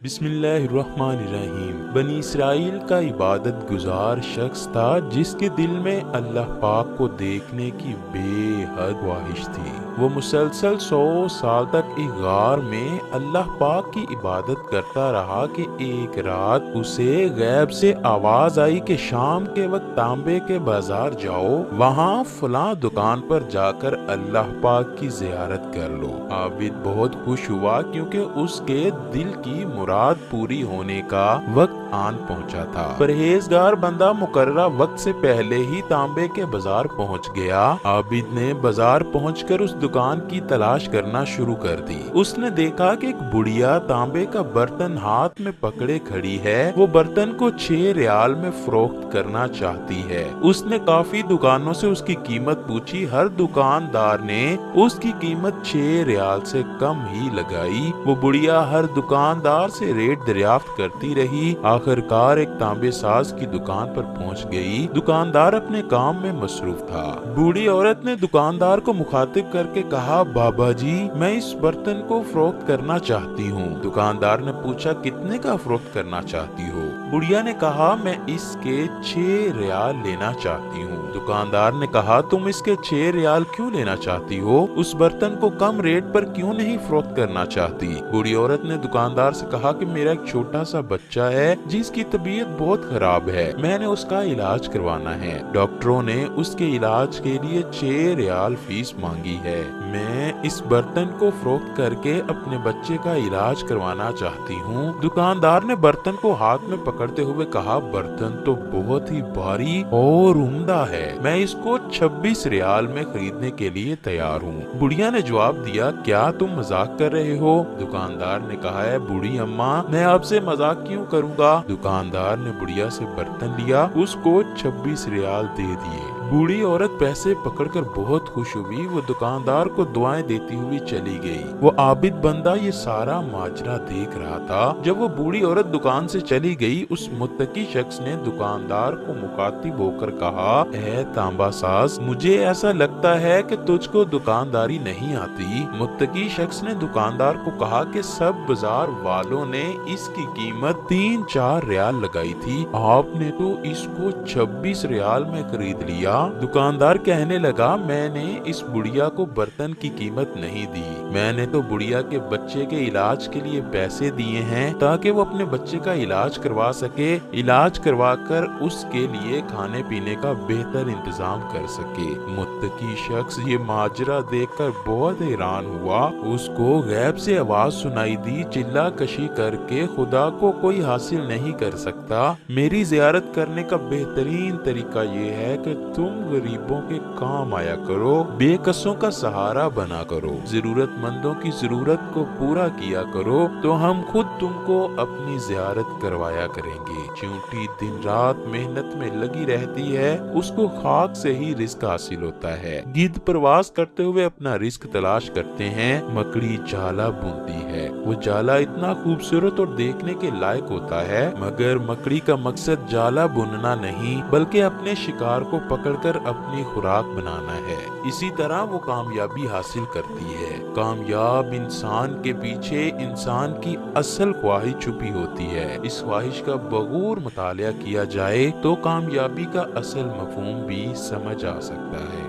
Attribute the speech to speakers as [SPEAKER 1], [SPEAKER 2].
[SPEAKER 1] बिस्मिल्लाहिर्रहमानिर्रहीम। बनी इसराइल का इबादत गुजार शख्स था जिसके दिल में अल्लाह पाक को देखने की बेहद ख्वाहिश थी। वो मुसलसल 100 साल तक एक गार में अल्लाह पाक की इबादत करता रहा कि एक रात उसे गैब से आवाज आई कि शाम के वक्त तांबे के बाजार जाओ, वहाँ फलां दुकान पर जाकर अल्लाह पाक की जियारत कर लो। आबिद बहुत खुश हुआ क्योंकि उसके दिल की मुराद पूरी होने का वक्त आन पहुंचा था। परहेजगार बंदा मुकर्ररा वक्त से पहले ही तांबे के बाजार पहुंच गया। आबिद ने बाजार पहुंचकर उस दुकान की तलाश करना शुरू कर दी। उसने देखा कि एक बुढ़िया तांबे का बर्तन हाथ में पकड़े खड़ी है। वो बर्तन को 6 रियाल में फरोख्त करना चाहती है। उसने काफी दुकानों से उसकी कीमत पूछी। हर दुकानदार ने उसकी कीमत 6 रियाल से कम ही लगाई। वो बुढ़िया हर दुकानदार से रेट दरियाफ्त करती रही। आखिरकार एक तांबे साज की दुकान पर पहुंच गई। दुकानदार अपने काम में मसरूफ था। बूढ़ी औरत ने दुकानदार को मुखातिब करके कहा, बाबा जी, मैं इस बर्तन को फरोख्त करना चाहती हूँ। दुकानदार ने पूछा, कितने का फरोख्त करना चाहती हो? बुढ़िया ने कहा, मैं इसके 6 रियाल लेना चाहती हूँ। दुकानदार ने कहा, तुम इसके 6 रियाल क्यों लेना चाहती हो? उस बर्तन को कम रेट पर क्यों नहीं फरोख्त करना चाहती? बूढ़ी औरत ने दुकानदार से कहा कि मेरा एक छोटा सा बच्चा है जिसकी तबीयत बहुत खराब है, मैंने उसका इलाज करवाना है। डॉक्टरों ने उसके इलाज के लिए 6 रियाल फीस मांगी है। मैं इस बर्तन को फरोख्त करके अपने बच्चे का इलाज करवाना चाहती हूँ। दुकानदार ने बर्तन को हाथ में पकड़ते हुए कहा, बर्तन तो बहुत ही भारी और उम्दा है, मैं इसको 26 रियाल में खरीदने के लिए तैयार हूँ। बुढ़िया ने जवाब दिया, क्या तुम मजाक कर रहे हो? दुकानदार ने कहा, है बूढ़ी अम्मा, मैं आपसे मजाक क्यों करूँगा? दुकानदार ने बुढ़िया से बर्तन लिया, उसको 26 रियाल दे दिए। बूढ़ी औरत पैसे पकड़कर बहुत खुश हुई। वो दुकानदार को दुआएं देती हुई चली गई। वो आबिद बंदा ये सारा माजरा देख रहा था। जब वो बूढ़ी औरत दुकान से चली गई, उस मुत्तकी शख्स ने दुकानदार को मुखातिब होकर कहा, ऐ तांबा साज, मुझे ऐसा लगता है कि तुझको दुकानदारी नहीं आती। मुत्तकी शख्स ने दुकानदार को कहा कि सब बाजार वालों ने इसकी कीमत 3-4 रियाल लगाई थी, आपने तो इसको 26 रियाल में खरीद लिया। दुकानदार कहने लगा, मैंने इस बुढ़िया को बर्तन की कीमत नहीं दी, मैंने तो बुढ़िया के बच्चे के इलाज के लिए पैसे दिए हैं ताकि वो अपने बच्चे का इलाज करवा सके, इलाज करवाकर उसके लिए खाने पीने का बेहतर इंतजाम कर सके। मुत्तकी शख्स ये माजरा देखकर बहुत हैरान हुआ। उसको गैब से आवाज सुनाई दी, चिल्ला कशी करके खुदा को कोई हासिल नहीं कर सकता। मेरी जियारत करने का बेहतरीन तरीका ये है कि तुम गरीबों के काम आया करो, बेकसों का सहारा बना करो, जरूरतमंदों की जरूरत को पूरा किया करो, तो हम खुद तुमको अपनी जियारत करवाया करेंगे। चींटी दिन रात मेहनत में लगी रहती है, उसको खाक से ही रिस्क हासिल होता है। गिद्ध प्रवास करते हुए अपना रिस्क तलाश करते हैं। मकड़ी जाला बुनती है, वो जाला इतना खूबसूरत और देखने के लायक होता है, मगर मकड़ी का मकसद जाला बुनना नहीं बल्कि अपने शिकार को पकड़कर अपनी खुराक बनाना है। इसी तरह वो कामयाबी हासिल करती है। कामयाब इंसान के पीछे इंसान की असल ख्वाहिश छुपी होती है। इस ख्वाहिश का बगौर मुतालिया किया जाए तो कामयाबी का असल मफहूम भी समझ आ सकता है।